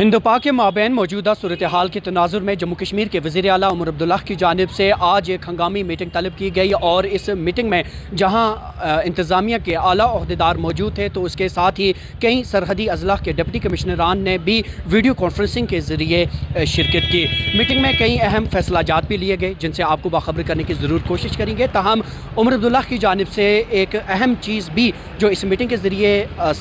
हिंद पाक के माबैन मौजूदा सूरत हाल के तनाजुर में जम्मू कश्मीर के वज़ीर आला उमर अब्दुल्ला की जानिब से आज एक हंगामी मीटिंग तलब की गई और इस मीटिंग में जहां इंतज़ामिया के आला अहदेदार मौजूद थे तो उसके साथ ही कई सरहदी अजला के डिप्टी कमिश्नरान ने भी वीडियो कॉन्फ्रेंसिंग के ज़रिए शिरकत की। मीटिंग में कई अहम फैसलाजात भी लिए गए जिनसे आपको बाखबर करने की ज़रूर कोशिश करेंगे। ताहम उमर अब्दुल्ला की जानिब से एक अहम चीज़ भी जो इस मीटिंग के ज़रिए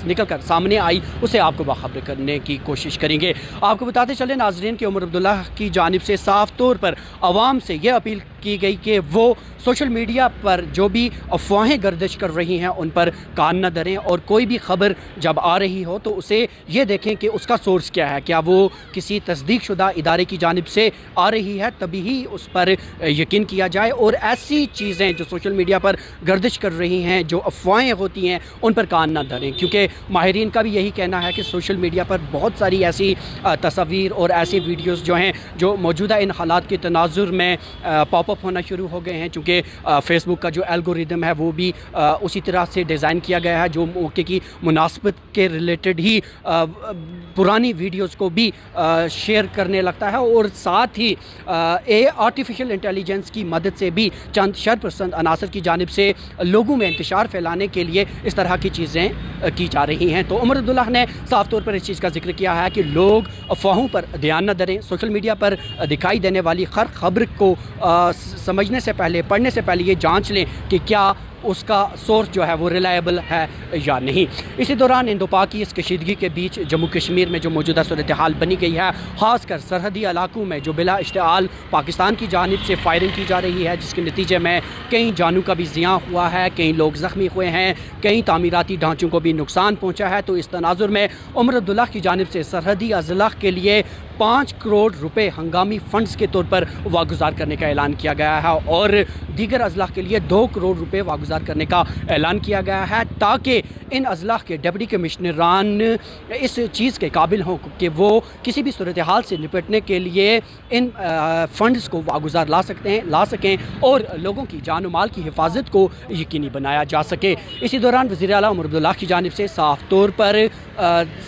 निकल कर सामने आई उसे आपको बाखबर करने की कोशिश करेंगे। आपको बताते चले नाजरीन कि उमर अब्दुल्ला की जानिब से साफ तौर पर आवाम से यह अपील की गई कि वो सोशल मीडिया पर जो भी अफवाहें गर्दिश कर रही हैं उन पर कान न धरें और कोई भी खबर जब आ रही हो तो उसे ये देखें कि उसका सोर्स क्या है, क्या वो किसी तस्दीक शुदा इदारे की जानिब से आ रही है, तभी ही उस पर यकीन किया जाए। और ऐसी चीज़ें जो सोशल मीडिया पर गर्दिश कर रही हैं, जो अफवाहें होती हैं, उन पर कान न धरें, क्योंकि माहिरीन का भी यही कहना है कि सोशल मीडिया पर बहुत सारी ऐसी तस्वीर और ऐसी वीडियोज़ जो हैं जो मौजूदा इन हालात के तनाजुर में पॉपअप होना शुरू हो गए हैं, चूँकि फेसबुक का जो एल्गोरिदम है वो भी उसी तरह से डिज़ाइन किया गया है जो मौके की मुनासबत के रिलेटेड ही पुरानी वीडियोज़ को भी शेयर करने लगता है और साथ ही आर्टिफिशियल इंटेलिजेंस की मदद से भी चंद शरपसंद अनासर की जानिब से लोगों में इंतशार फैलाने के लिए इस तरह की चीज़ें की जा रही हैं। तो उमर अब्दुल्ला ने साफ तौर पर इस चीज़ का जिक्र किया है कि लोग अफवाहों पर ध्यान न धरें, सोशल मीडिया पर दिखाई देने वाली हर खबर को समझने से पहले, पढ़ने से पहले ये जांच लें कि क्या उसका सोर्स जो है वो रिलायबल है या नहीं। इसी दौरान हिंद पाक की इस कशीदगी के बीच जम्मू कश्मीर में जो मौजूदा सूरत हाल बनी गई है, ख़ासकर सरहदी इलाकों में जो बिला इश्तिआल पाकिस्तान की जानिब से फायरिंग की जा रही है, जिसके नतीजे में कई जानों का भी ज़िया हुआ है, कई लोग ज़ख्मी हुए हैं, कई तामीराती ढांचों को भी नुकसान पहुँचा है। तो इस तनाजुर में उमर अब्दुल्ला की जानिब से सरहदी अजला के लिए 5 करोड़ रुपए हंगामी फ़ंड्स के तौर पर वागुजार करने का ऐलान किया गया है और दीगर अजला के लिए 2 करोड़ रुपए वागुजार करने का ऐलान किया गया है, ताकि इन अजला के डिप्टी कमिश्नरान इस चीज़ के काबिल हों कि वो किसी भी सूरत हाल से निपटने के लिए इन फ़ंड्स को वागुजार ला सकें और लोगों की जान और माल की हिफाजत को यकीनी बनाया जा सके। इसी दौरान वज़ीर आला उमर अब्दुल्ला की जानिब से साफ तौर पर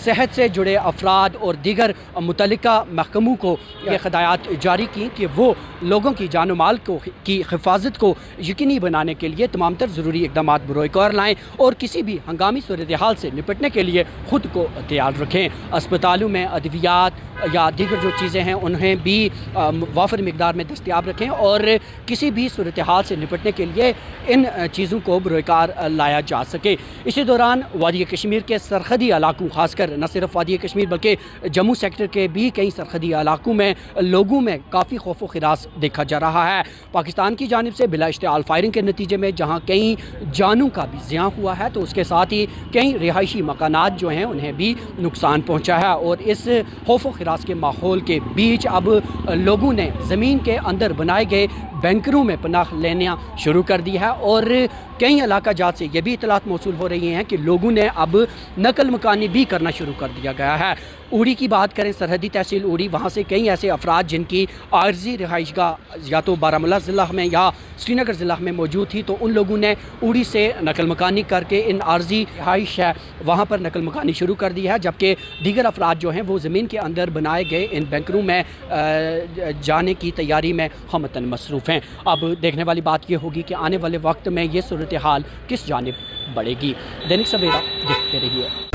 सेहत से जुड़े अफराद और दीगर मुतल्लिका महकमों को ये हिदायत जारी की कि वो लोगों की जान और माल की हिफाजत को यकीनी बनाने के लिए तमाम तर ज़रूरी इक़दाम बरोए कार लाएँ और किसी भी हंगामी सूरत हाल से निपटने के लिए ख़ुद को तैयार रखें। अस्पतालों में अद्वियात या दीगर जो चीज़ें हैं उन्हें भी वाफर मिकदार में दस्तियाब रखें और किसी भी सूरत हाल से निपटने के लिए इन चीज़ों को बरोए कार लाया जा सके। इसी दौरान वादी कश्मीर के सरहदी इलाकों, ख़ासकर न सिर्फ वादी कश्मीर बल्कि जम्मू सेक्टर के भी कई सरहदी इलाकों में लोगों में काफ़ी खौफ व खिरास देखा जा रहा है। पाकिस्तान की जानिब से बिला इश्तिआल फायरिंग के नतीजे में जहाँ कई जानों का भी ज़िया हुआ है तो उसके साथ ही कई रिहायशी मकानात जो हैं उन्हें भी नुकसान पहुँचा है और इस खौफ व खिरास के माहौल के बीच अब लोगों ने ज़मीन के अंदर बनाए गए बैंकरों में पनाह लेना शुरू कर दी है और कई इलाका जात से ये भी इतलात मौसूल हो रही हैं कि लोगों ने अब नकल मकानी भी करना शुरू कर दिया गया है। उड़ी की बात करें, सरहदी तहसील उड़ी, वहाँ से कई ऐसे अफराद जिनकी आर्जी रिहाइशगाह या तो बारामूला ज़िला में या श्रीनगर ज़िला में मौजूद थी तो उन लोगों ने उड़ी से नकल मकानी करके इन आर्जी रिहाइश है वहाँ पर नकल मकानी शुरू कर दी है, जबकि दीगर अफराद जो हैं वो ज़मीन के अंदर बनाए गए इन बैंकरों में जाने की तैयारी में हमतन मसरूफ़ हैं। अब देखने वाली बात ये होगी कि आने वाले वक्त में ये सूरत हाल किस जानिब बढ़ेगी। दैनिक सवेरा देखते रहिए।